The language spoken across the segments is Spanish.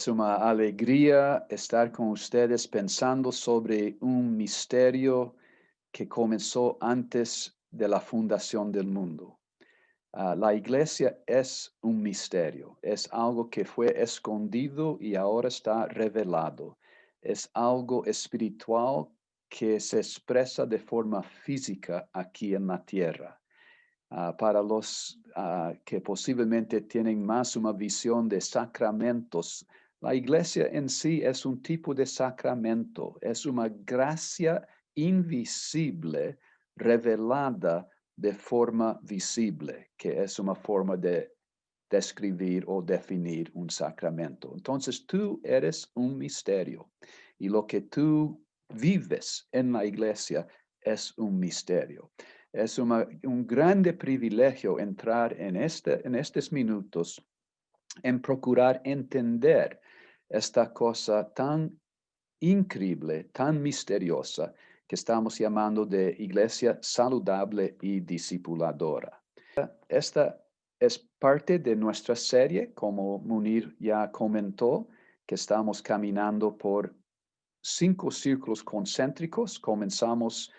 Es una alegría estar con ustedes pensando sobre un misterio que comenzó antes de la fundación del mundo. La iglesia es un misterio, es algo que fue escondido y ahora está revelado. Es algo espiritual que se expresa de forma física aquí en la tierra. Para los que posiblemente tienen más una visión de sacramentos, la iglesia en sí es un tipo de sacramento, es una gracia invisible revelada de forma visible, que es una forma de describir o definir un sacramento. Entonces tú eres un misterio y lo que tú vives en la iglesia es un misterio. Es un grande privilegio entrar en estos minutos en procurar entender esta cosa tan increíble, tan misteriosa, que estamos llamando de iglesia saludable y discipuladora. Esta es parte de nuestra serie, como Munir ya comentó, que estamos caminando por 5 círculos concéntricos. Comenzamos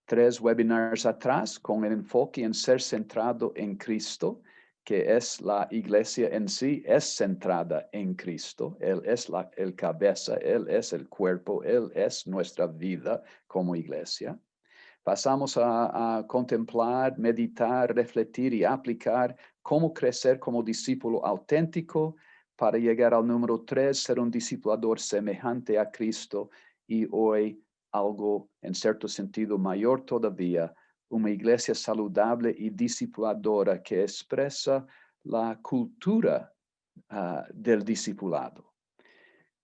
3 webinars atrás con el enfoque en ser centrado en Cristo, que es la iglesia en sí, es centrada en Cristo. Él es el cabeza, Él es el cuerpo, Él es nuestra vida como iglesia. Pasamos a contemplar, meditar, refletir y aplicar cómo crecer como discípulo auténtico para llegar al número 3, ser un discipulador semejante a Cristo, y hoy algo en cierto sentido mayor todavía, una iglesia saludable y discipuladora que expresa la cultura del discipulado.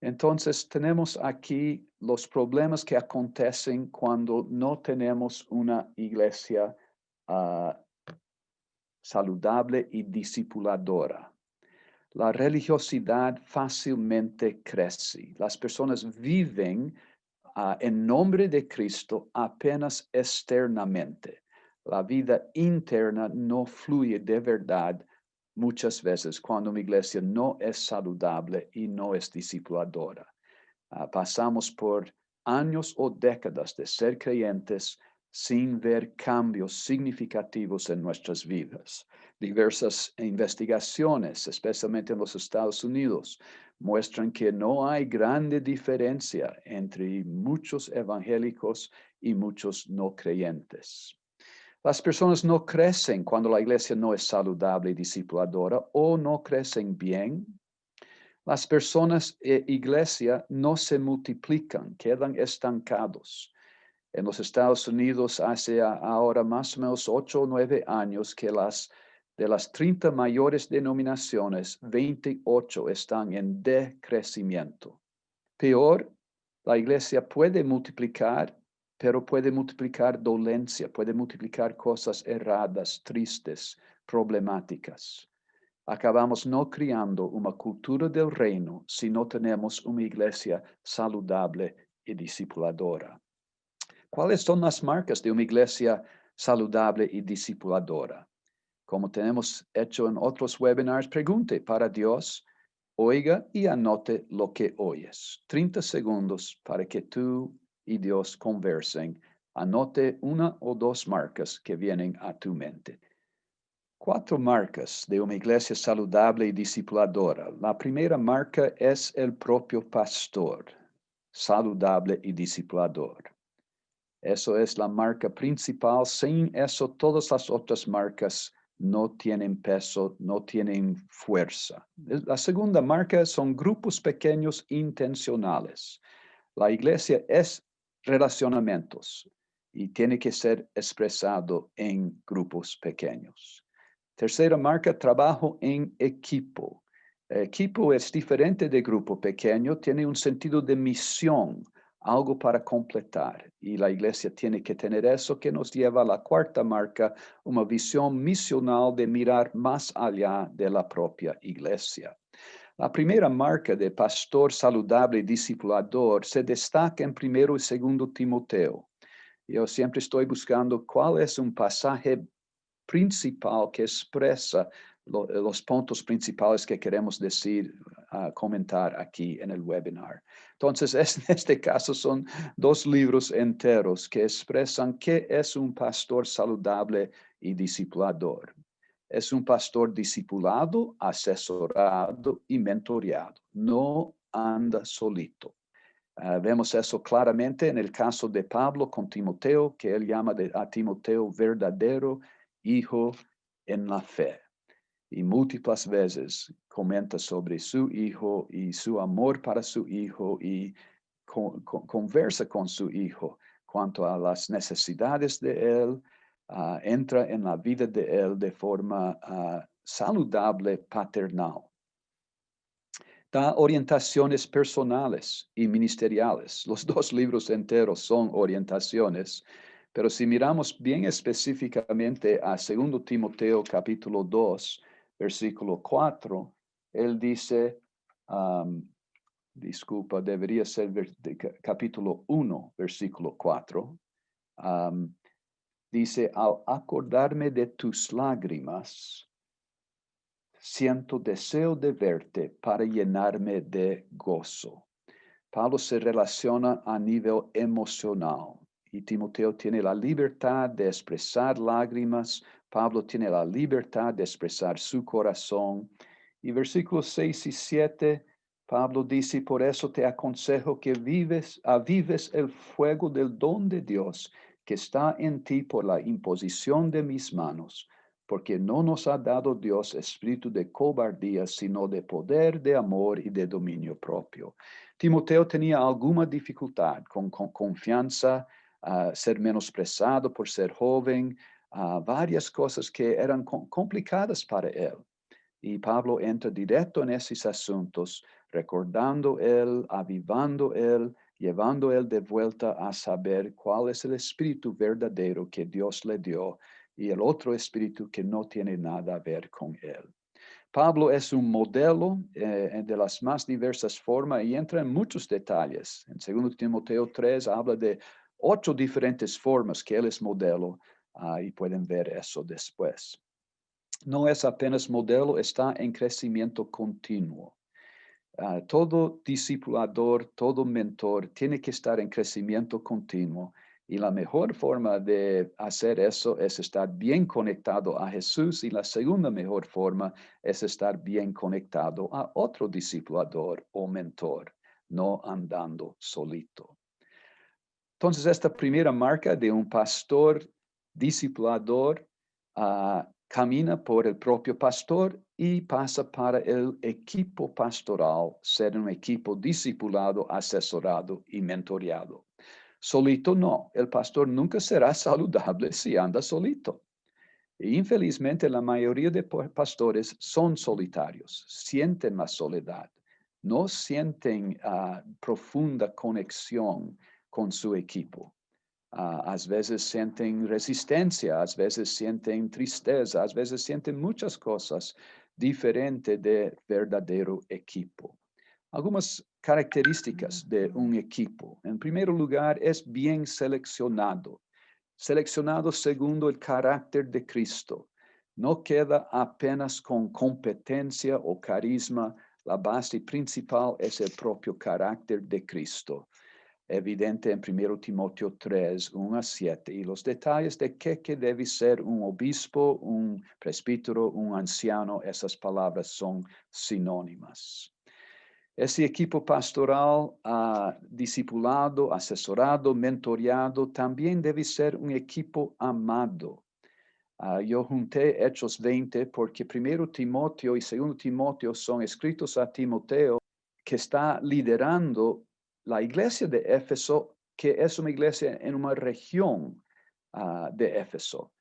Entonces tenemos aquí los problemas que acontecen cuando no tenemos una iglesia saludable y discipuladora. La religiosidad fácilmente crece. Las personas viven en nombre de Cristo apenas externamente. La vida interna no fluye de verdad muchas veces cuando una iglesia no es saludable y no es discipuladora. Pasamos por años o décadas de ser creyentes sin ver cambios significativos en nuestras vidas. Diversas investigaciones, especialmente en los Estados Unidos, muestran que no hay grande diferencia entre muchos evangélicos y muchos no creyentes. Las personas no crecen cuando la iglesia no es saludable y discipuladora, o no crecen bien. Las personas e iglesia no se multiplican, quedan estancados. En los Estados Unidos hace ahora más o menos 8 o 9 años que de las 30 mayores denominaciones, 28 están en decrecimiento. Peor, la iglesia puede multiplicar, pero puede multiplicar dolencia, puede multiplicar cosas erradas, tristes, problemáticas. Acabamos no criando una cultura del reino si no tenemos una iglesia saludable y discipuladora. ¿Cuáles son las marcas de una iglesia saludable y discipuladora? Como tenemos hecho en otros webinars, pregunte para Dios, oiga y anote lo que oyes. 30 segundos para que tú y Dios conversen. Anote 1 o 2 marcas que vienen a tu mente. 4 marcas de una iglesia saludable y discipuladora. La primera marca es el propio pastor, saludable y discipulador. Eso es la marca principal. Sin eso, todas las otras marcas no tienen peso, no tienen fuerza. La segunda marca son grupos pequeños intencionales. La iglesia es relacionamientos y tiene que ser expresado en grupos pequeños. Tercera marca, trabajo en equipo. Equipo es diferente de grupo pequeño, tiene un sentido de misión, algo para completar. Y la iglesia tiene que tener eso, que nos lleva a la cuarta marca, una visión misional de mirar más allá de la propia iglesia. La primera marca de pastor saludable y discipulador se destaca en 1 y 2 Timoteo. Yo siempre estoy buscando cuál es un pasaje principal que expresa los puntos principales que queremos decir, comentar aquí en el webinar. Entonces, en este caso son 2 libros enteros que expresan qué es un pastor saludable y discipulador. Es un pastor discipulado, asesorado y mentoreado. No anda solito. Vemos eso claramente en el caso de Pablo con Timoteo, que él llama a Timoteo verdadero hijo en la fe. Y múltiples veces comenta sobre su hijo y su amor para su hijo y conversa con su hijo cuanto a las necesidades de él, entra en la vida de él de forma saludable, paternal. Da orientaciones personales y ministeriales. Los 2 libros enteros son orientaciones, pero si miramos bien específicamente a 2 Timoteo capítulo 2, versículo 4, él dice, disculpa, debería ser capítulo 1, versículo 4, dice, al acordarme de tus lágrimas, siento deseo de verte para llenarme de gozo. Pablo se relaciona a nivel emocional y Timoteo tiene la libertad de expresar lágrimas. Pablo tiene la libertad de expresar su corazón. Y versículos 6 y 7, Pablo dice, por eso te aconsejo que avives el fuego del don de Dios que está en ti por la imposición de mis manos, porque no nos ha dado Dios espíritu de cobardía, sino de poder, de amor y de dominio propio. Timoteo tenía alguna dificultad con confianza, ser menospreciado por ser joven, varias cosas que eran complicadas para él. Y Pablo entra directo en esos asuntos, recordando él, avivando él, llevando él de vuelta a saber cuál es el espíritu verdadero que Dios le dio y el otro espíritu que no tiene nada a ver con él. Pablo es un modelo de las más diversas formas y entra en muchos detalles. En 2 Timoteo 3 habla de 8 diferentes formas que él es modelo y pueden ver eso después. No es apenas modelo, está en crecimiento continuo. Todo discipulador, todo mentor tiene que estar en crecimiento continuo. Y la mejor forma de hacer eso es estar bien conectado a Jesús. Y la segunda mejor forma es estar bien conectado a otro discipulador o mentor, no andando solito. Entonces, esta primera marca de un pastor discipulador camina por el propio pastor y pasa para el equipo pastoral, ser un equipo discipulado, asesorado y mentoreado. Solito no, el pastor nunca será saludable si anda solito. E infelizmente la mayoría de pastores son solitarios, sienten la soledad, no sienten profunda conexión con su equipo. A veces sienten resistencia, a veces sienten tristeza, a veces sienten muchas cosas diferentes de verdadero equipo. Algunas características de un equipo. En primer lugar, es bien seleccionado. Seleccionado según el carácter de Cristo. No queda apenas con competencia o carisma. La base principal es el propio carácter de Cristo. Evidente en 1 Timoteo 3, 1 a 7, y los detalles de qué debe ser un obispo, un presbítero, un anciano, esas palabras son sinónimas. Ese equipo pastoral, discipulado, asesorado, mentoreado, también debe ser un equipo amado. Yo junté Hechos 20 porque 1 Timoteo y 2 Timoteo son escritos a Timoteo, que está liderando la iglesia de Éfeso, que es una iglesia en una región de Éfeso.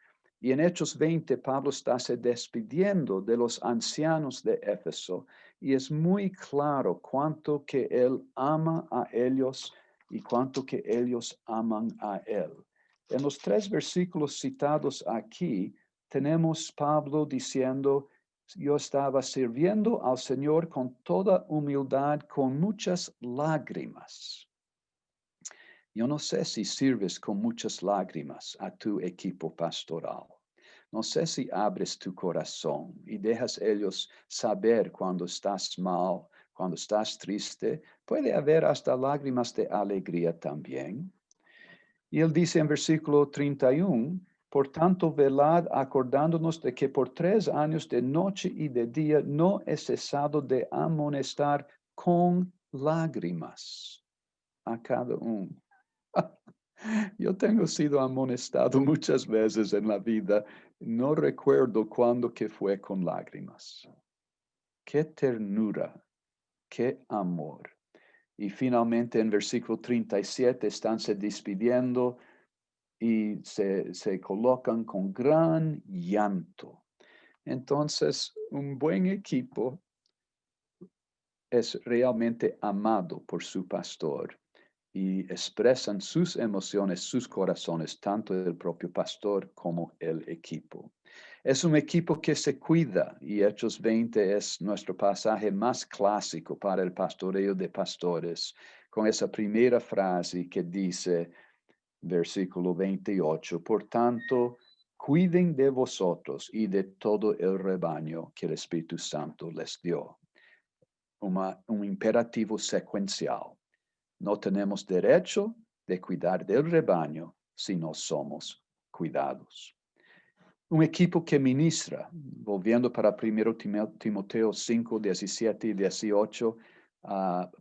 Y en Hechos 20, Pablo está se despidiendo de los ancianos de Éfeso y es muy claro cuánto que él ama a ellos y cuánto que ellos aman a él. En los 3 versículos citados aquí, tenemos Pablo diciendo, yo estaba sirviendo al Señor con toda humildad, con muchas lágrimas. Yo no sé si sirves con muchas lágrimas a tu equipo pastoral. No sé si abres tu corazón y dejas ellos saber cuando estás mal, cuando estás triste. Puede haber hasta lágrimas de alegría también. Y él dice en versículo 31, por tanto, velad acordándonos de que por 3 años de noche y de día no he cesado de amonestar con lágrimas a cada uno. Yo tengo sido amonestado muchas veces en la vida. No recuerdo cuándo que fue con lágrimas. Qué ternura, qué amor. Y finalmente en versículo 37 están se despidiendo y se colocan con gran llanto. Entonces, un buen equipo es realmente amado por su pastor y expresan sus emociones, sus corazones, tanto el propio pastor como el equipo. Es un equipo que se cuida y Hechos 20 es nuestro pasaje más clásico para el pastoreo de pastores, con esa primera frase que dice, versículo 28, por tanto, cuiden de vosotros y de todo el rebaño que el Espíritu Santo les dio. Un imperativo secuencial. No tenemos derecho de cuidar del rebaño si no somos cuidados. Un equipo que ministra, volviendo para 1 Timoteo 5, 17 y 18,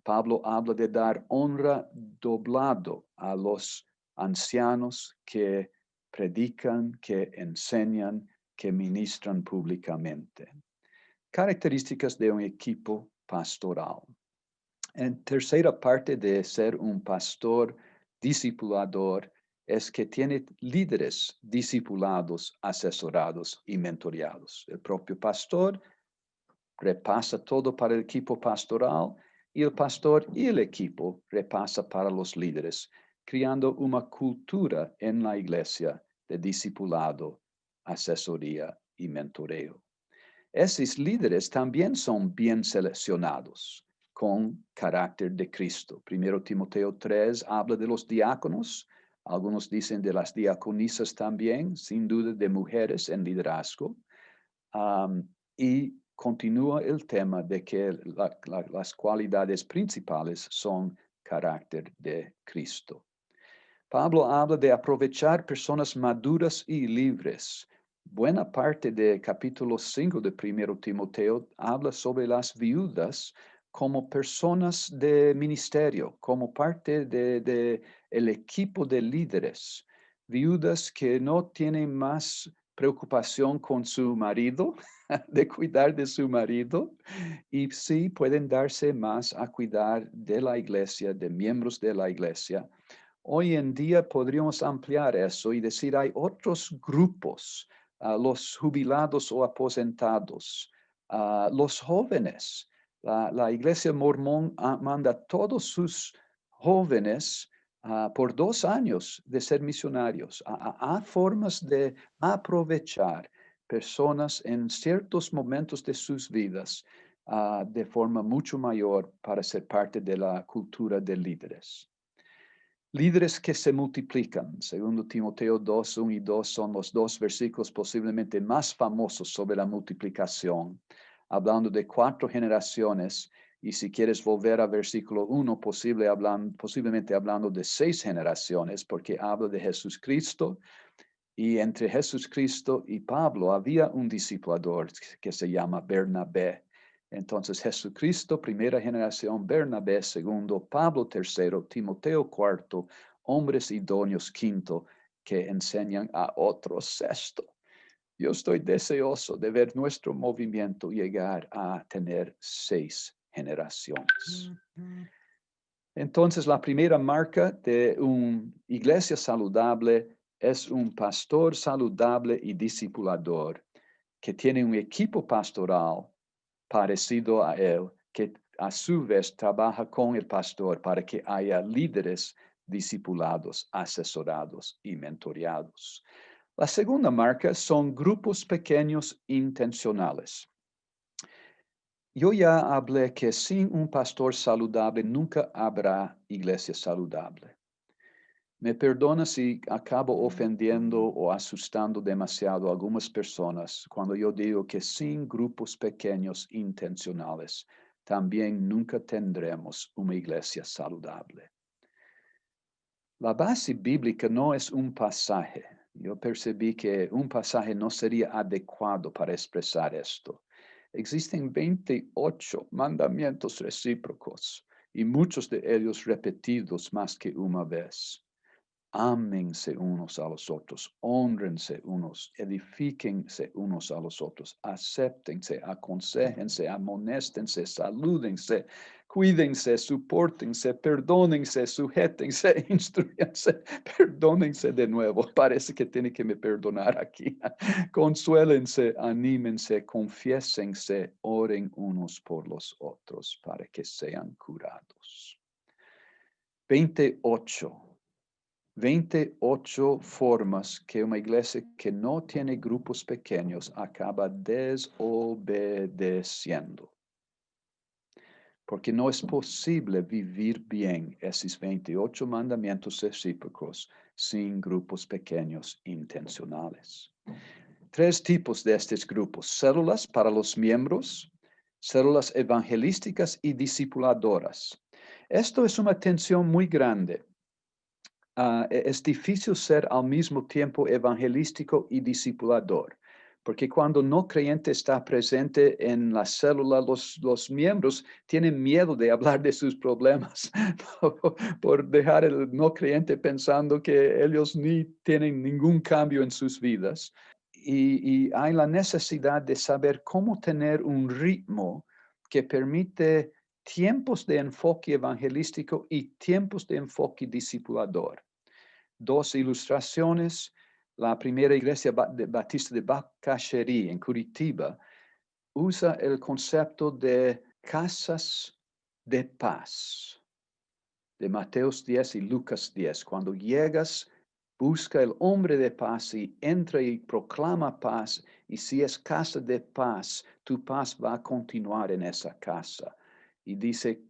Pablo habla de dar honra doblado a los ancianos que predican, que enseñan, que ministran públicamente. Características de un equipo pastoral. En tercera parte de ser un pastor discipulador es que tiene líderes discipulados, asesorados y mentoreados. El propio pastor repasa todo para el equipo pastoral y el pastor y el equipo repasa para los líderes, creando una cultura en la iglesia de discipulado, asesoría y mentoreo. Esos líderes también son bien seleccionados con carácter de Cristo. 1 Timoteo 3 habla de los diáconos, algunos dicen de las diaconisas también, sin duda de mujeres en liderazgo. Y continúa el tema de que las cualidades principales son carácter de Cristo. Pablo habla de aprovechar personas maduras y libres. Buena parte del capítulo 5 de 1 Timoteo habla sobre las viudas como personas de ministerio, como parte de el equipo de líderes. Viudas que no tienen más preocupación con su marido, de cuidar de su marido, y sí pueden darse más a cuidar de la iglesia, de miembros de la iglesia. Hoy en día podríamos ampliar eso y decir hay otros grupos, los jubilados o aposentados, los jóvenes. La iglesia mormón manda a todos sus jóvenes por 2 años de ser misionarios. Hay formas de aprovechar personas en ciertos momentos de sus vidas de forma mucho mayor para ser parte de la cultura de líderes. Líderes que se multiplican. Segundo Timoteo 2, 1 y 2 son los 2 versículos posiblemente más famosos sobre la multiplicación, hablando de 4 generaciones. Y si quieres volver a versículo 1, posiblemente hablando de 6 generaciones, porque habla de Jesucristo. Y entre Jesucristo y Pablo había un discipulador que se llama Bernabé. Entonces Jesucristo, primera generación, Bernabé, segundo, Pablo, tercero, Timoteo, cuarto, hombres idóneos, quinto, que enseñan a otros, sexto. Yo estoy deseoso de ver nuestro movimiento llegar a tener 6 generaciones. Entonces, la primera marca de una iglesia saludable es un pastor saludable y discipulador que tiene un equipo pastoral parecido a él, que a su vez trabaja con el pastor para que haya líderes discipulados, asesorados y mentoreados. La segunda marca son grupos pequeños intencionales. Yo ya hablé que sin un pastor saludable nunca habrá iglesia saludable. Me perdona si acabo ofendiendo o asustando demasiado a algunas personas cuando yo digo que sin grupos pequeños intencionales, también nunca tendremos una iglesia saludable. La base bíblica no es un pasaje. Yo percibí que un pasaje no sería adecuado para expresar esto. Existen 28 mandamientos recíprocos y muchos de ellos repetidos más que una vez. Ámense unos a los otros, honrense unos, edifíquense unos a los otros, acéptense, aconséjense, amonéstense, salúdense, cuídense, supórtense, perdónense, sujétense, instruyanse, perdónense de nuevo. Parece que tiene que me perdonar aquí. Consuélense, anímense, confiésense, oren unos por los otros para que sean curados. 28. 28 formas que una iglesia que no tiene grupos pequeños acaba desobedeciendo. Porque no es posible vivir bien esos 28 mandamientos recíprocos sin grupos pequeños intencionales. 3 tipos de estos grupos: células para los miembros, células evangelísticas y discipuladoras. Esto es una tensión muy grande. Es difícil ser al mismo tiempo evangelístico y discipulador, porque cuando no creyente está presente en la célula, los miembros tienen miedo de hablar de sus problemas por dejar el no creyente pensando que ellos ni tienen ningún cambio en sus vidas. Y hay la necesidad de saber cómo tener un ritmo que permite tiempos de enfoque evangelístico y tiempos de enfoque discipulador. 2 ilustraciones. La primera iglesia batista de Bacaxerí, en Curitiba, usa el concepto de casas de paz, de Mateos 10 y Lucas 10. Cuando llegas, busca el hombre de paz y entra y proclama paz. Y si es casa de paz, tu paz va a continuar en esa casa. Y dice,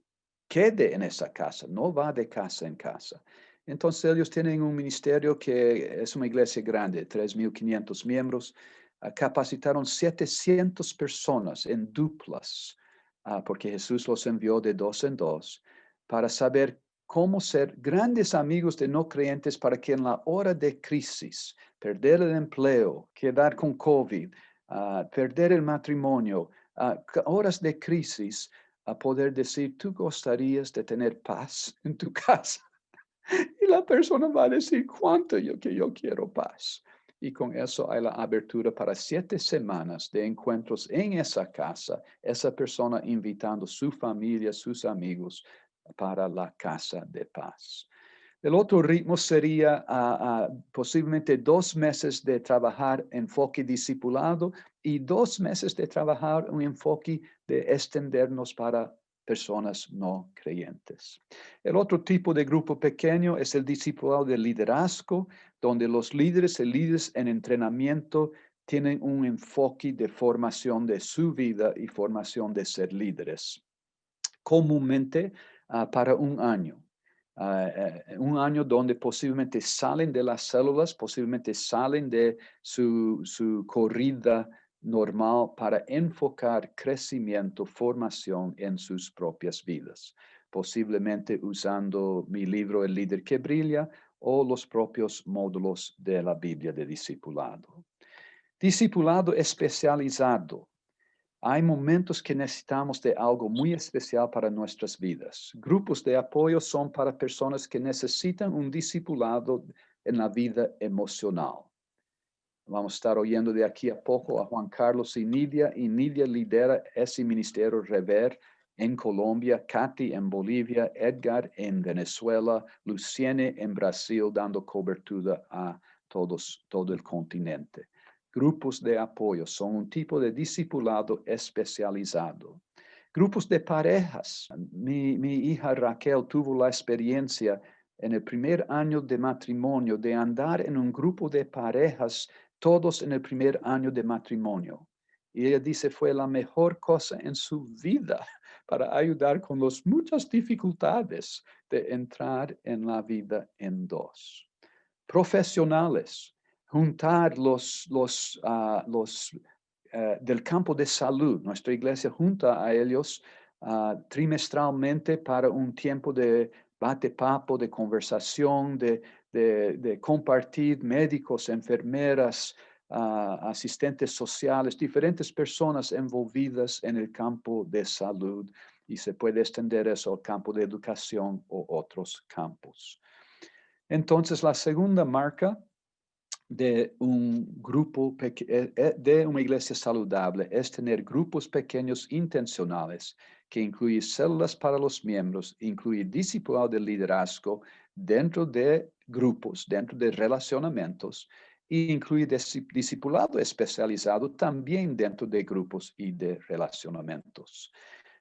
quede en esa casa, no va de casa en casa. Entonces ellos tienen un ministerio que es una iglesia grande, 3,500 miembros. Capacitaron 700 personas en duplas, porque Jesús los envió de 2 en 2, para saber cómo ser grandes amigos de no creyentes para que en la hora de crisis, perder el empleo, quedar con COVID, perder el matrimonio, horas de crisis, a poder decir, tú gustarías de tener paz en tu casa. Y la persona va a decir, ¿cuánto que yo quiero paz? Y con eso hay la abertura para 7 semanas de encuentros en esa casa, esa persona invitando su familia, sus amigos para la casa de paz. El otro ritmo sería posiblemente 2 meses de trabajar enfoque discipulado y 2 meses de trabajar un enfoque de extendernos para personas no creyentes. El otro tipo de grupo pequeño es el discipulado de liderazgo, donde los líderes y líderes en entrenamiento tienen un enfoque de formación de su vida y formación de ser líderes, comúnmente para un año. Un año donde posiblemente salen de las células, posiblemente salen de su corrida normal para enfocar crecimiento, formación en sus propias vidas, posiblemente usando mi libro El líder que brilla o los propios módulos de la Biblia de discipulado. Discipulado especializado. Hay momentos que necesitamos de algo muy especial para nuestras vidas. Grupos de apoyo son para personas que necesitan un discipulado en la vida emocional. Vamos a estar oyendo de aquí a poco a Juan Carlos y Nidia lidera ese ministerio Rever en Colombia, Katy en Bolivia, Edgar en Venezuela, Luciene en Brasil, dando cobertura a todo el continente. Grupos de apoyo son un tipo de discipulado especializado. Grupos de parejas. Mi hija Raquel tuvo la experiencia en el primer año de matrimonio de andar en un grupo de parejas, todos en el primer año de matrimonio. Y ella dice, fue la mejor cosa en su vida para ayudar con las muchas dificultades de entrar en la vida en dos. Profesionales, juntar los del campo de salud. Nuestra iglesia junta a ellos trimestralmente para un tiempo de bate-papo, de conversación, de compartir médicos, enfermeras, asistentes sociales, diferentes personas envolvidas en el campo de salud, y se puede extender eso al campo de educación o otros campos. Entonces, la segunda marca de un grupo, de una iglesia saludable es tener grupos pequeños intencionales que incluyen células para los miembros, incluye discipulado de liderazgo dentro de grupos, dentro de relacionamientos, e incluye discipulado especializado también dentro de grupos y de relacionamientos.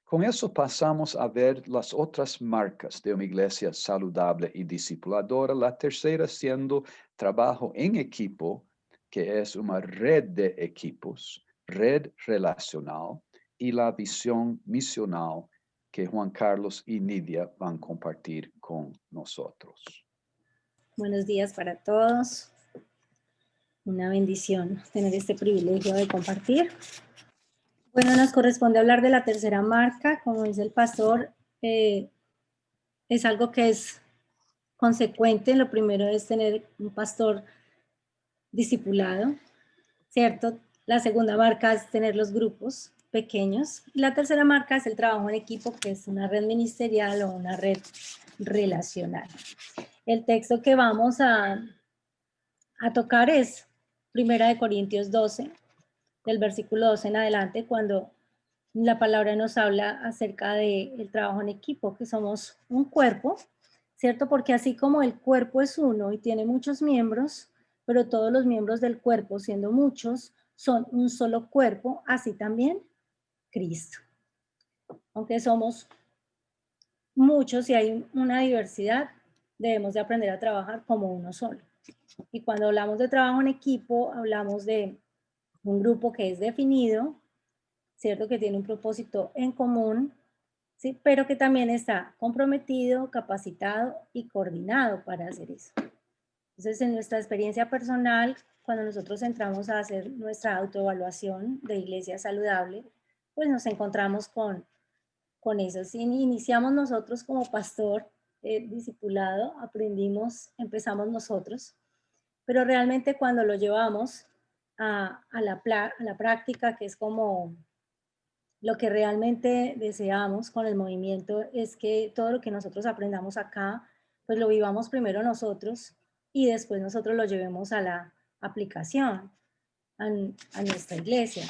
Con eso pasamos a ver las otras marcas de una iglesia saludable y discipuladora. La tercera siendo trabajo en equipo, que es una red de equipos, red relacional, y la visión misional que Juan Carlos y Nidia van a compartir con nosotros. Buenos días para todos. Una bendición tener este privilegio de compartir. Bueno, nos corresponde hablar de la tercera marca. Como dice el pastor, es algo que es consecuente. Lo primero es tener un pastor discipulado, ¿cierto? La segunda marca es tener los grupos pequeños. Y la tercera marca es el trabajo en equipo, que es una red ministerial o una red relacional. El texto que vamos a tocar es 1 Corintios 12, del versículo 12 en adelante, cuando la palabra nos habla acerca del trabajo en equipo, que somos un cuerpo, ¿cierto? Porque así como el cuerpo es uno y tiene muchos miembros, pero todos los miembros del cuerpo, siendo muchos, son un solo cuerpo, así también Cristo. Aunque somos muchos y hay una diversidad, debemos de aprender a trabajar como uno solo. Y cuando hablamos de trabajo en equipo, hablamos de un grupo que es definido, ¿cierto? Que tiene un propósito en común, ¿sí? Pero que también está comprometido, capacitado y coordinado para hacer eso. Entonces, en nuestra experiencia personal, cuando nosotros entramos a hacer nuestra autoevaluación de iglesia saludable, pues nos encontramos con eso. Si iniciamos nosotros como pastor discipulado, empezamos nosotros, pero realmente cuando lo llevamos a la práctica, que es como lo que realmente deseamos con el movimiento, es que todo lo que nosotros aprendamos acá, pues lo vivamos primero nosotros y después nosotros lo llevemos a la aplicación, a nuestra iglesia.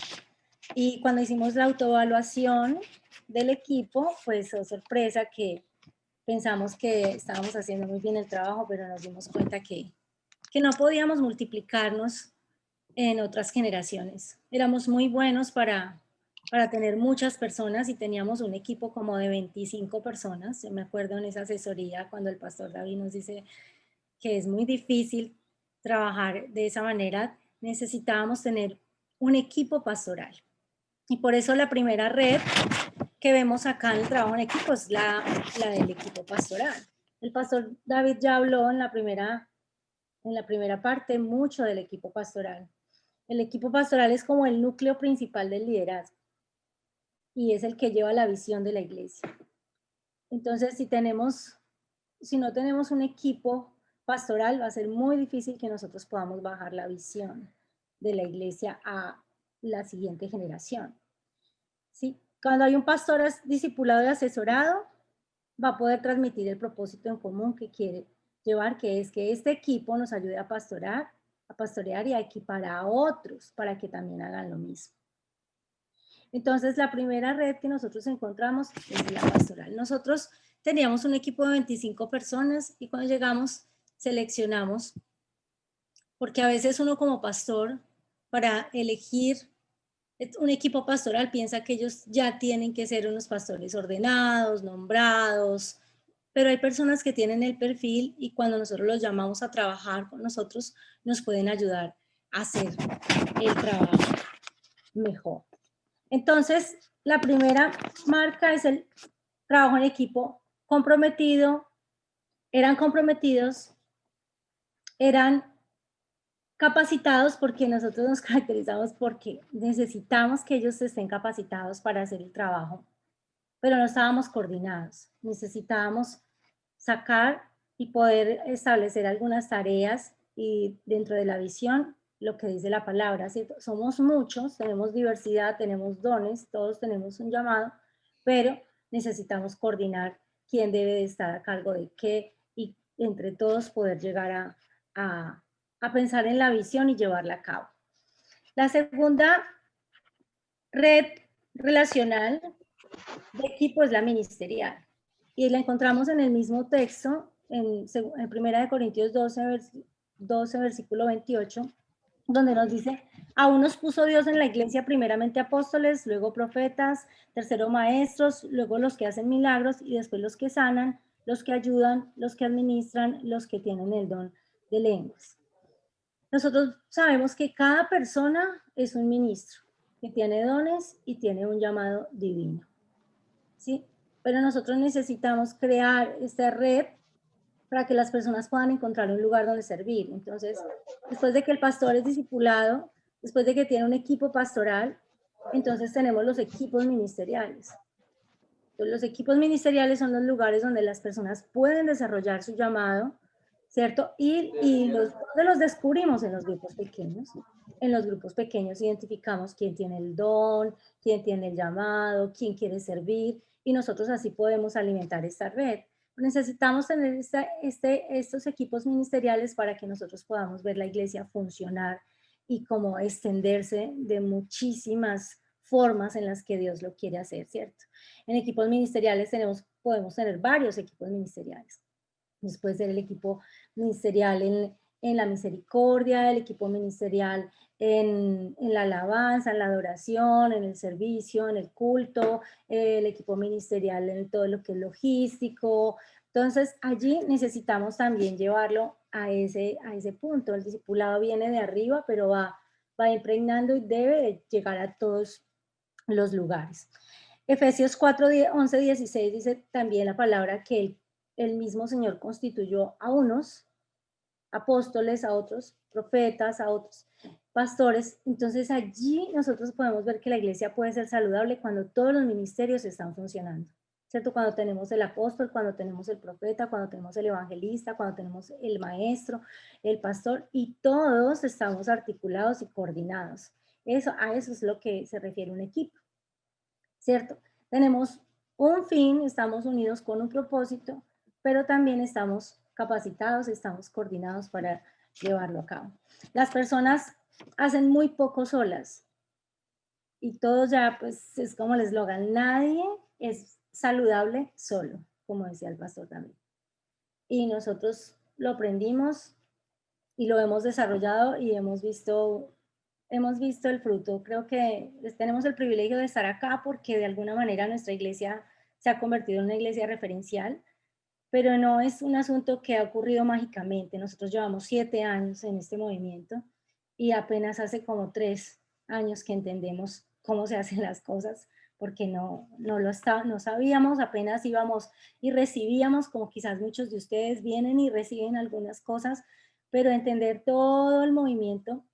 Y cuando hicimos la autoevaluación del equipo, pues oh, sorpresa que pensamos que estábamos haciendo muy bien el trabajo, pero nos dimos cuenta que no podíamos multiplicarnos en otras generaciones. Éramos muy buenos para tener muchas personas y teníamos un equipo como de 25 personas. Yo me acuerdo en esa asesoría cuando el pastor David nos dice que es muy difícil trabajar de esa manera. Necesitábamos tener un equipo pastoral. Y por eso la primera red que vemos acá en el trabajo en equipo es la del equipo pastoral. El pastor David ya habló en la primera parte mucho del equipo pastoral. El equipo pastoral es como el núcleo principal del liderazgo y es el que lleva la visión de la iglesia. Entonces, si no tenemos un equipo pastoral, va a ser muy difícil que nosotros podamos bajar la visión de la iglesia a la siguiente generación. ¿Sí? Cuando hay un pastor discipulado y asesorado, va a poder transmitir el propósito en común que quiere llevar, que es que este equipo nos ayude a pastorear y a equipar a otros para que también hagan lo mismo. Entonces, la primera red que nosotros encontramos es la pastoral. Nosotros teníamos un equipo de 25 personas y cuando llegamos seleccionamos, porque a veces uno como pastor, para elegir un equipo pastoral, piensa que ellos ya tienen que ser unos pastores ordenados, nombrados, pero hay personas que tienen el perfil y cuando nosotros los llamamos a trabajar con nosotros, nos pueden ayudar a hacer el trabajo mejor. Entonces, la primera marca es el trabajo en equipo comprometido, eran comprometidos, eran capacitados, porque nosotros nos caracterizamos porque necesitamos que ellos estén capacitados para hacer el trabajo, pero no estábamos coordinados. Necesitábamos sacar y poder establecer algunas tareas y dentro de la visión, lo que dice la palabra, ¿cierto? Somos muchos, tenemos diversidad, tenemos dones, todos tenemos un llamado, pero necesitamos coordinar quién debe de estar a cargo de qué y entre todos poder llegar a pensar en la visión y llevarla a cabo. La segunda red relacional de equipo es la ministerial. Y la encontramos en el mismo texto, en 1 Corintios 12, versículo 28, donde nos dice, a unos puso Dios en la iglesia primeramente apóstoles, luego profetas, tercero maestros, luego los que hacen milagros y después los que sanan, los que ayudan, los que administran, los que tienen el don de lenguas. Nosotros sabemos que cada persona es un ministro, que tiene dones y tiene un llamado divino, ¿sí? Pero nosotros necesitamos crear esta red para que las personas puedan encontrar un lugar donde servir. Entonces, después de que el pastor es discipulado, después de que tiene un equipo pastoral, entonces tenemos los equipos ministeriales. Entonces, los equipos ministeriales son los lugares donde las personas pueden desarrollar su llamado, ¿cierto? Y los descubrimos en los grupos pequeños. En los grupos pequeños identificamos quién tiene el don, quién tiene el llamado, quién quiere servir, y nosotros así podemos alimentar esta red. Necesitamos tener estos equipos ministeriales para que nosotros podamos ver la iglesia funcionar y como extenderse de muchísimas formas en las que Dios lo quiere hacer, ¿cierto? En equipos ministeriales podemos tener varios equipos ministeriales. Puede ser el equipo ministerial en la misericordia, el equipo ministerial en la alabanza, en la adoración, en el servicio, en el culto, el equipo ministerial en todo lo que es logístico. Entonces, allí necesitamos también llevarlo a ese punto. El discipulado viene de arriba, pero va impregnando y debe llegar a todos los lugares. Efesios 4, 11, 16 dice también la palabra que el mismo Señor constituyó a unos apóstoles, a otros profetas, a otros pastores. Entonces allí nosotros podemos ver que la iglesia puede ser saludable cuando todos los ministerios están funcionando, ¿cierto? Cuando tenemos el apóstol, cuando tenemos el profeta, cuando tenemos el evangelista, cuando tenemos el maestro, el pastor, y todos estamos articulados y coordinados. A eso es lo que se refiere un equipo, ¿cierto? Tenemos un fin, estamos unidos con un propósito, pero también estamos capacitados, estamos coordinados para llevarlo a cabo. Las personas hacen muy poco solas y todos ya, pues es como el eslogan, nadie es saludable solo, como decía el pastor también. Y nosotros lo aprendimos y lo hemos desarrollado y hemos visto el fruto. Creo que tenemos el privilegio de estar acá porque de alguna manera nuestra iglesia se ha convertido en una iglesia referencial, pero no es un asunto que ha ocurrido mágicamente. Nosotros llevamos 7 años en este movimiento y apenas hace como 3 años que entendemos cómo se hacen las cosas, porque no sabíamos, apenas íbamos y recibíamos, como quizás muchos de ustedes vienen y reciben algunas cosas, pero entender todo el movimiento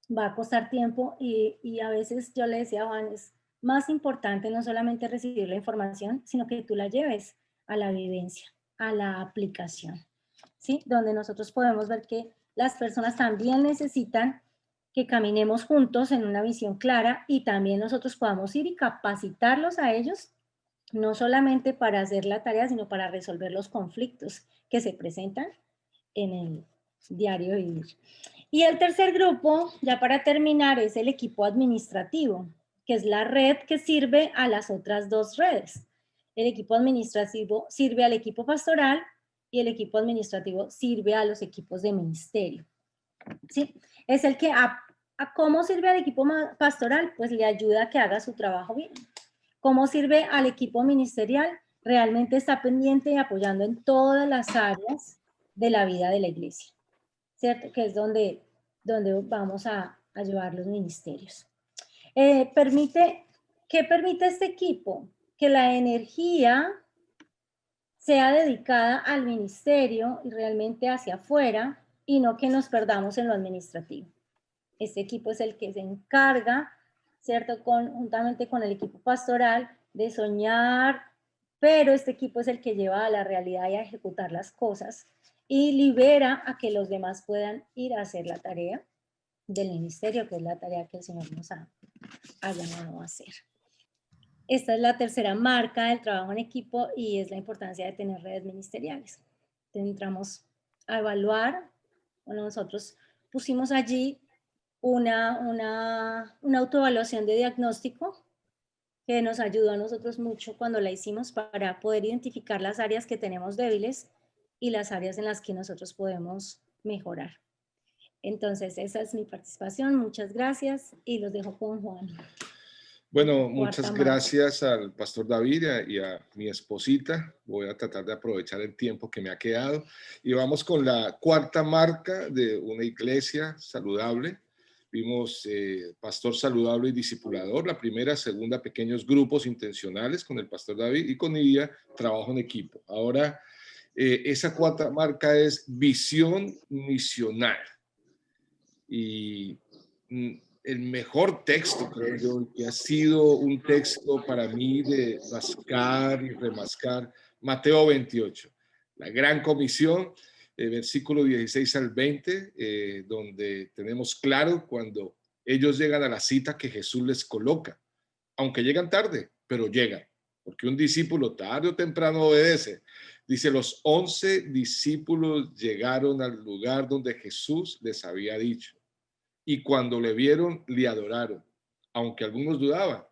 va a costar tiempo y a veces yo le decía a Juan, es más importante no solamente recibir la información, sino que tú la lleves a la vivencia, a la aplicación, ¿sí? Donde nosotros podemos ver que las personas también necesitan que caminemos juntos en una visión clara y también nosotros podamos ir y capacitarlos a ellos, no solamente para hacer la tarea, sino para resolver los conflictos que se presentan en el diario vivir. Y el tercer grupo, ya para terminar, es el equipo administrativo, que es la red que sirve a las otras 2 redes. El equipo administrativo sirve al equipo pastoral y el equipo administrativo sirve a los equipos de ministerio. ¿Sí? Es el que ¿cómo sirve al equipo pastoral? Pues le ayuda a que haga su trabajo bien. ¿Cómo sirve al equipo ministerial? Realmente está pendiente y apoyando en todas las áreas de la vida de la iglesia, ¿cierto? Que es donde vamos a llevar los ministerios. Permite ¿Qué permite este equipo? Que la energía sea dedicada al ministerio y realmente hacia afuera, y no que nos perdamos en lo administrativo. Este equipo es el que se encarga, ¿cierto? Juntamente con el equipo pastoral, de soñar, pero este equipo es el que lleva a la realidad y a ejecutar las cosas y libera a que los demás puedan ir a hacer la tarea del ministerio, que es la tarea que el Señor nos ha llamado a hacer. Esta es la tercera marca del trabajo en equipo y es la importancia de tener redes ministeriales. Entramos a evaluar, bueno, nosotros pusimos allí una autoevaluación de diagnóstico que nos ayudó a nosotros mucho cuando la hicimos para poder identificar las áreas que tenemos débiles y las áreas en las que nosotros podemos mejorar. Entonces, esa es mi participación. Muchas gracias y los dejo con Juan. Bueno, muchas gracias al pastor David y a mi esposita. Voy a tratar de aprovechar el tiempo que me ha quedado. Y vamos con la cuarta marca de una iglesia saludable. Vimos pastor saludable y discipulador. La primera, segunda, pequeños grupos intencionales con el pastor David, y con ella, trabajo en equipo. Ahora, esa cuarta marca es visión misional. Y el mejor texto, creo yo, que ha sido un texto para mí de mascar y remascar, Mateo 28, la gran comisión, versículo 16 al 20, donde tenemos claro cuando ellos llegan a la cita que Jesús les coloca, aunque llegan tarde, pero llegan, porque un discípulo tarde o temprano obedece. Dice, los 11 discípulos llegaron al lugar donde Jesús les había dicho. Y cuando le vieron, le adoraron, aunque algunos dudaban.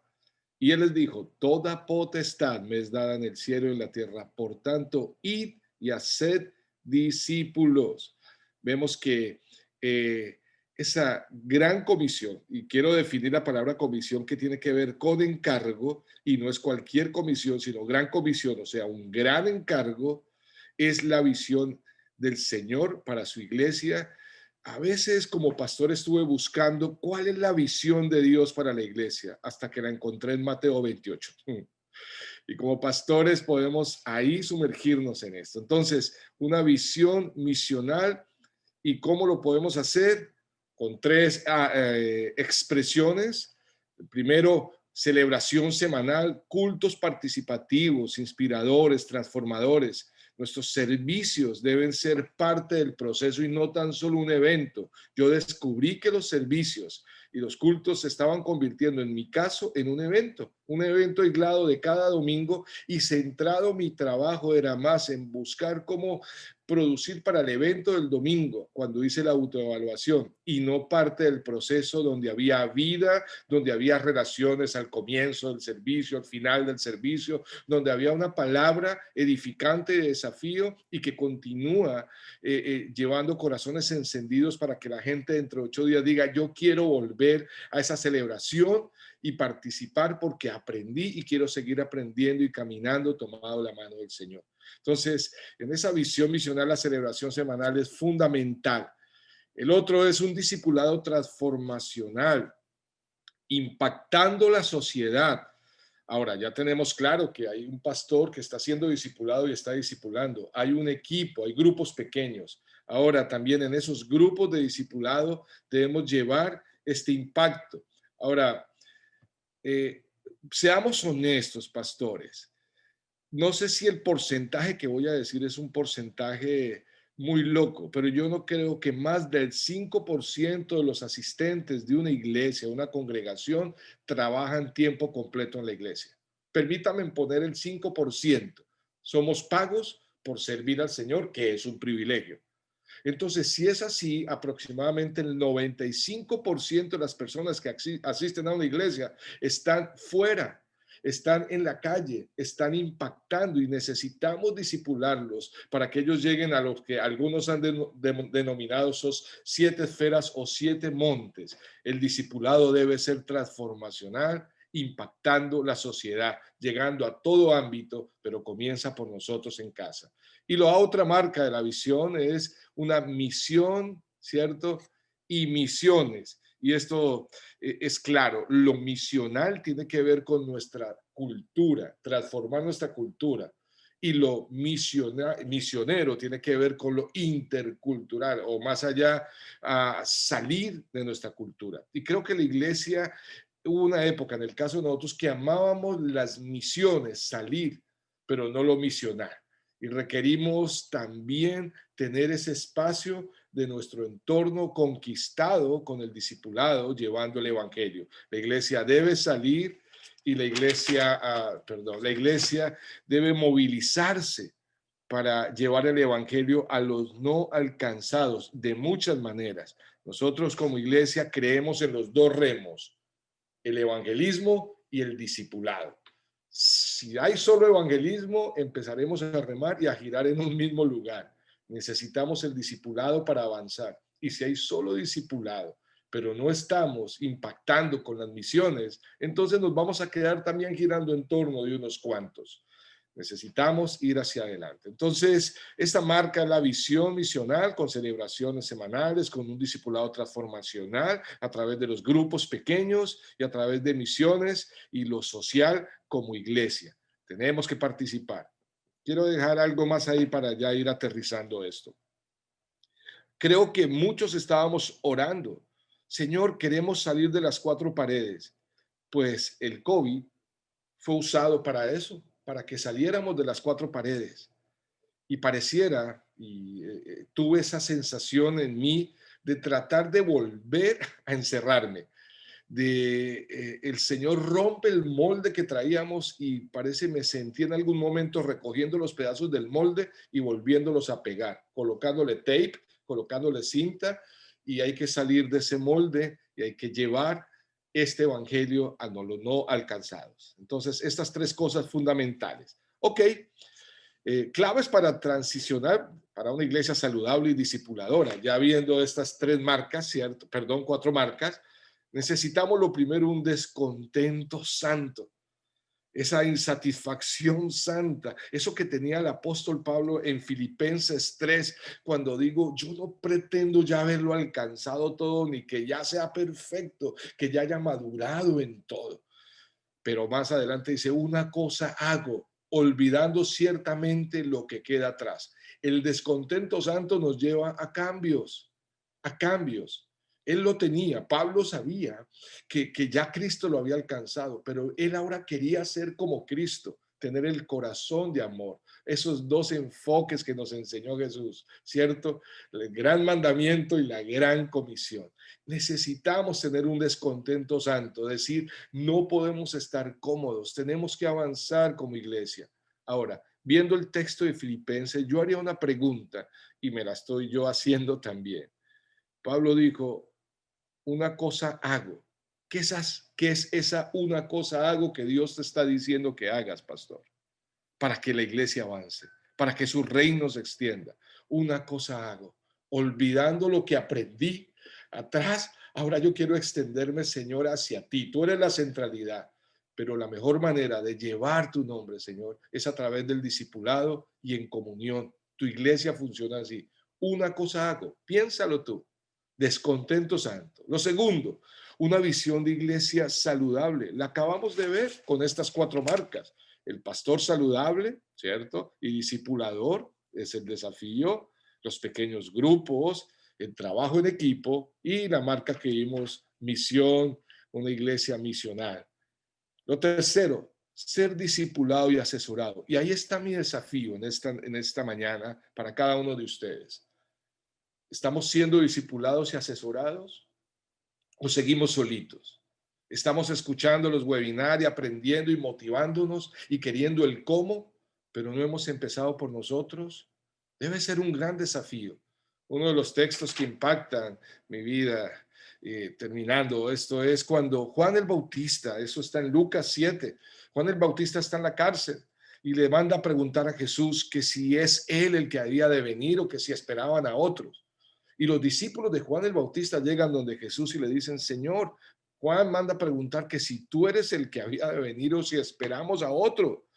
Y él les dijo, toda potestad me es dada en el cielo y en la tierra. Por tanto, id y haced discípulos. Vemos que esa gran comisión, y quiero definir la palabra comisión, que tiene que ver con encargo, y no es cualquier comisión, sino gran comisión, o sea, un gran encargo, es la visión del Señor para su iglesia. A veces como pastor estuve buscando cuál es la visión de Dios para la iglesia, hasta que la encontré en Mateo 28. Y como pastores podemos ahí sumergirnos en esto. Entonces, una visión misional, ¿y cómo lo podemos hacer? Con tres expresiones. Primero, celebración semanal, cultos participativos, inspiradores, transformadores. Nuestros servicios deben ser parte del proceso y no tan solo un evento. Yo descubrí que los servicios y los cultos se estaban convirtiendo, en mi caso, en un evento aislado de cada domingo, y centrado mi trabajo era más en buscar cómo producir para el evento del domingo, cuando hice la autoevaluación, y no parte del proceso donde había vida, donde había relaciones al comienzo del servicio, al final del servicio, donde había una palabra edificante de desafío y que continúa llevando corazones encendidos para que la gente dentro de 8 días diga, yo quiero volver a esa celebración y participar porque aprendí y quiero seguir aprendiendo y caminando tomado la mano del Señor. Entonces, en esa visión misional, la celebración semanal es fundamental. El otro es un discipulado transformacional, impactando la sociedad. Ahora, ya tenemos claro que hay un pastor que está siendo discipulado y está discipulando. Hay un equipo, hay grupos pequeños. Ahora, también en esos grupos de discipulado debemos llevar este impacto. Ahora, seamos honestos, pastores. No sé si el porcentaje que voy a decir es un porcentaje muy loco, pero yo no creo que más del 5% de los asistentes de una iglesia, una congregación, trabajan tiempo completo en la iglesia. Permítanme poner el 5%. Somos pagos por servir al Señor, que es un privilegio. Entonces, si es así, aproximadamente el 95% de las personas que asisten a una iglesia están fuera, están en la calle, están impactando, y necesitamos disipularlos para que ellos lleguen a los que algunos han denominado esos 7 esferas o 7 montes. El discipulado debe ser transformacional, impactando la sociedad, llegando a todo ámbito, pero comienza por nosotros en casa. Y la otra marca de la visión es una misión, ¿cierto? Y misiones. y esto es claro, lo misional tiene que ver con nuestra cultura, transformar nuestra cultura. Y lo misionero tiene que ver con lo intercultural, o más allá, a salir de nuestra cultura. Y creo que la iglesia, hubo una época, en el caso de nosotros, que amábamos las misiones, salir, pero no lo misional. Y requerimos también tener ese espacio de nuestro entorno conquistado con el discipulado, llevando el evangelio. La iglesia debe salir y la iglesia debe movilizarse para llevar el evangelio a los no alcanzados de muchas maneras. Nosotros como iglesia creemos en los dos remos, el evangelismo y el discipulado. Si hay solo evangelismo, empezaremos a remar y a girar en un mismo lugar. Necesitamos el discipulado para avanzar. Y si hay solo discipulado, pero no estamos impactando con las misiones, entonces nos vamos a quedar también girando en torno de unos cuantos. Necesitamos ir hacia adelante. Entonces, esta marca la visión misional con celebraciones semanales, con un discipulado transformacional a través de los grupos pequeños y a través de misiones y lo social como iglesia. Tenemos que participar. Quiero dejar algo más ahí para ya ir aterrizando esto. Creo que muchos estábamos orando. Señor, queremos salir de las cuatro paredes. Pues el COVID fue usado para eso, para que saliéramos de las cuatro paredes. Y pareciera, tuve esa sensación en mí de tratar de volver a encerrarme. El Señor rompe el molde que traíamos y parece me sentí en algún momento recogiendo los pedazos del molde y volviéndolos a pegar, colocándole tape, colocándole cinta, y hay que salir de ese molde y hay que llevar este evangelio a los no alcanzados. Entonces, estas tres cosas fundamentales. Ok, claves para transicionar para una iglesia saludable y discipuladora. Ya viendo estas tres marcas, ¿cierto? Perdón, cuatro marcas, necesitamos lo primero un descontento santo. Esa insatisfacción santa, eso que tenía el apóstol Pablo en Filipenses 3, cuando digo, yo no pretendo ya haberlo alcanzado todo, ni que ya sea perfecto, que ya haya madurado en todo. Pero más adelante dice, una cosa hago, olvidando ciertamente lo que queda atrás. El descontento santo nos lleva a cambios, a cambios. Él lo tenía, Pablo sabía que ya Cristo lo había alcanzado, pero él ahora quería ser como Cristo, tener el corazón de amor. Esos dos enfoques que nos enseñó Jesús, ¿cierto? El gran mandamiento y la gran comisión. Necesitamos tener un descontento santo, decir, no podemos estar cómodos, tenemos que avanzar como iglesia. Ahora, viendo el texto de Filipenses, yo haría una pregunta y me la estoy yo haciendo también. Pablo dijo, una cosa hago. ¿Qué es esa una cosa hago que Dios te está diciendo que hagas, pastor? Para que la iglesia avance, para que su reino se extienda. Una cosa hago, olvidando lo que aprendí atrás, ahora yo quiero extenderme, Señor, hacia ti. Tú eres la centralidad, pero la mejor manera de llevar tu nombre, Señor, es a través del discipulado y en comunión. Tu iglesia funciona así. Una cosa hago, piénsalo tú. Descontento santo. Lo segundo, una visión de iglesia saludable. La acabamos de ver con estas cuatro marcas. El pastor saludable, ¿cierto? Y discipulador es el desafío, los pequeños grupos, el trabajo en equipo y la marca que vimos, misión, una iglesia misional. Lo tercero, ser discipulado y asesorado. Y ahí está mi desafío en esta mañana para cada uno de ustedes. ¿Estamos siendo discipulados y asesorados o seguimos solitos? Estamos escuchando los webinars y aprendiendo y motivándonos y queriendo el cómo, pero no hemos empezado por nosotros. Debe ser un gran desafío. Uno de los textos que impactan mi vida, terminando esto, es cuando Juan el Bautista, eso está en Lucas 7, Juan el Bautista está en la cárcel y le manda a preguntar a Jesús que si es él el que había de venir o que si esperaban a otros. Y los discípulos de Juan el Bautista llegan donde Jesús y le dicen, Señor, Juan manda a preguntar que si tú eres el que había de venir o si esperamos a otro.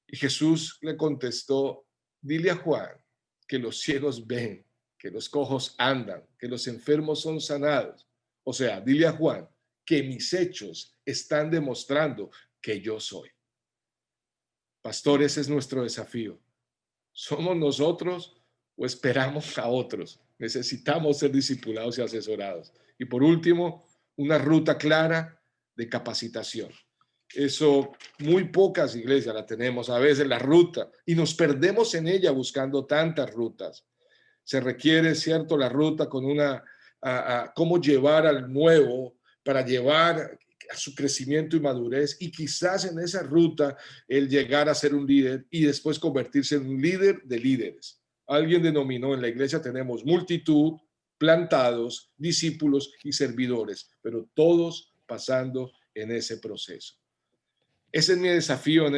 Y Jesús le contestó, dile a Juan que los ciegos ven, que los cojos andan, que los enfermos son sanados. O sea, dile a Juan que mis hechos están demostrando que yo soy. Pastor, ese es nuestro desafío. ¿Somos nosotros o esperamos a otros? Necesitamos ser discipulados y asesorados. Y por último, una ruta clara de capacitación. Eso muy pocas iglesias la tenemos, a veces la ruta, y nos perdemos en ella buscando tantas rutas. Se requiere, cierto, la ruta con cómo llevar al nuevo para llevar a su crecimiento y madurez, y quizás en esa ruta el llegar a ser un líder y después convertirse en un líder de líderes. Alguien denominó: en la iglesia tenemos multitud, plantados, discípulos y servidores, pero todos pasando en ese proceso. Ese es mi desafío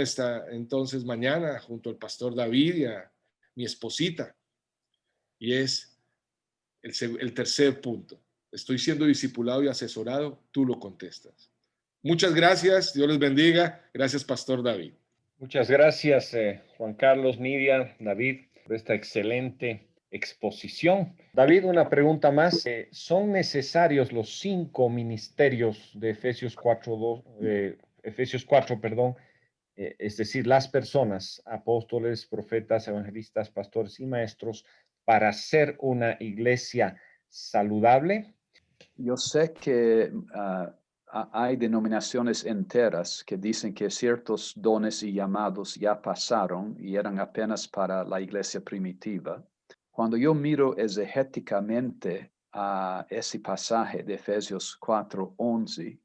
entonces mañana, junto al pastor David y a mi esposita, y es el tercer punto. Estoy siendo discipulado y asesorado, tú lo contestas. Muchas gracias, Dios les bendiga. Gracias, pastor David. Muchas gracias, Juan Carlos, Nidia, David, por esta excelente exposición. David, una pregunta más. ¿Son necesarios los 5 ministerios de Efesios 4, es decir, las personas, apóstoles, profetas, evangelistas, pastores y maestros, para ser una iglesia saludable? Yo sé que hay denominaciones enteras que dicen que ciertos dones y llamados ya pasaron y eran apenas para la iglesia primitiva. Cuando yo miro exegéticamente a ese pasaje de Efesios 4:11,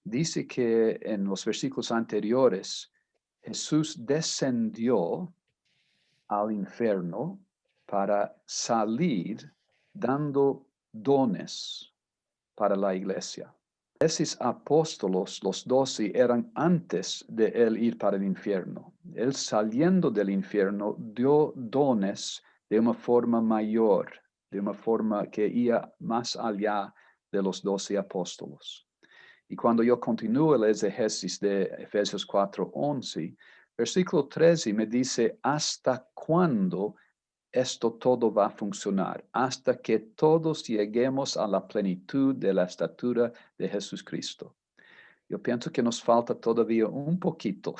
dice que en los versículos anteriores Jesús descendió al infierno para salir dando dones para la iglesia. Esos apóstolos, los 12, eran antes de él ir para el infierno. Él, saliendo del infierno, dio dones de una forma mayor, de una forma que iba más allá de los 12 apóstolos. Y cuando yo continúo el exégesis de Efesios 4:11, versículo 13 me dice: ¿hasta cuándo esto todo va a funcionar? Hasta que todos lleguemos a la plenitud de la estatura de Jesucristo. Yo pienso que nos falta todavía un poquito.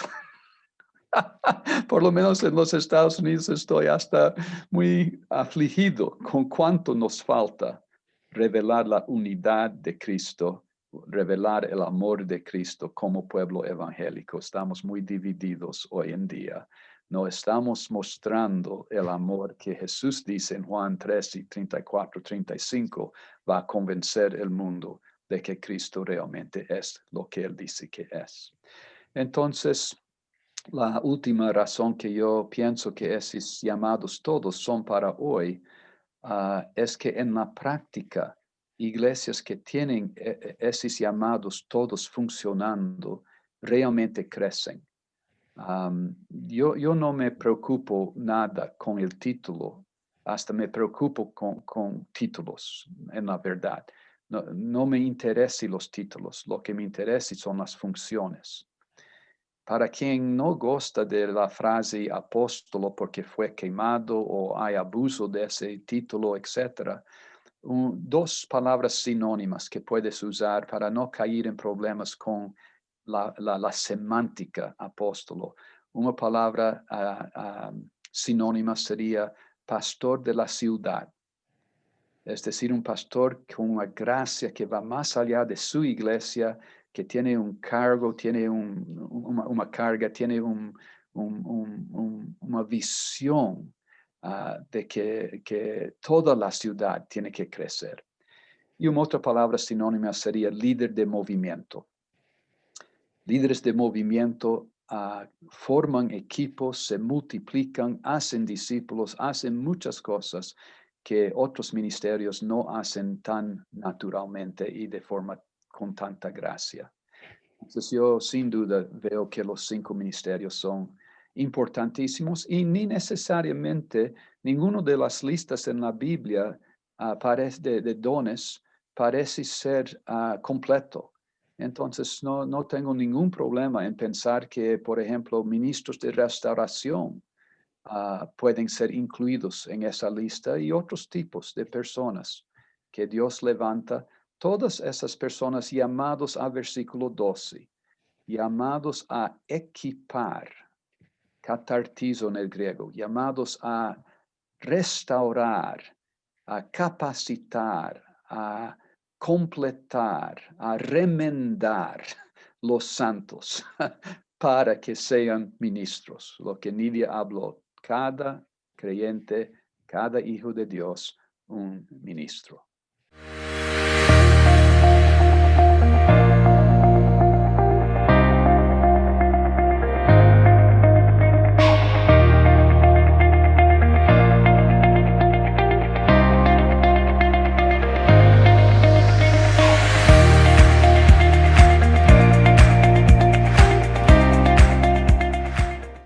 Por lo menos en los Estados Unidos estoy hasta muy afligido con cuánto nos falta revelar la unidad de Cristo, revelar el amor de Cristo como pueblo evangélico. Estamos muy divididos hoy en día. No estamos mostrando el amor que Jesús dice en Juan 13, 34, 35, va a convencer el mundo de que Cristo realmente es lo que Él dice que es. Entonces, la última razón que yo pienso que esos llamados todos son para hoy es que en la práctica, iglesias que tienen esos llamados todos funcionando realmente crecen. Yo no me preocupo nada con el título, hasta me preocupo con títulos, en la verdad. No me interesan los títulos, lo que me interesa son las funciones. Para quien no gusta de la frase apóstolo porque fue quemado o hay abuso de ese título, etc., 2 palabras sinónimas que puedes usar para no caer en problemas con la semántica apóstolo. Una palabra sinónima sería pastor de la ciudad. Es decir, un pastor con una gracia que va más allá de su iglesia, que tiene un cargo, tiene una carga, tiene una visión de que toda la ciudad tiene que crecer. Y una otra palabra sinónima sería líder de movimiento. Líderes de movimiento forman equipos, se multiplican, hacen discípulos, hacen muchas cosas que otros ministerios no hacen tan naturalmente y de forma con tanta gracia. Entonces yo sin duda veo que los 5 ministerios son importantísimos y ni necesariamente ninguno de las listas en la Biblia de dones parece ser completo. Entonces no tengo ningún problema en pensar que, por ejemplo, ministros de restauración pueden ser incluidos en esa lista y otros tipos de personas que Dios levanta todas esas personas llamados a versículo 12, llamados a equipar, catartizo en el griego, llamados a restaurar, a capacitar, a completar, a remendar los santos para que sean ministros. Lo que Nidia habló, cada creyente, cada hijo de Dios, un ministro.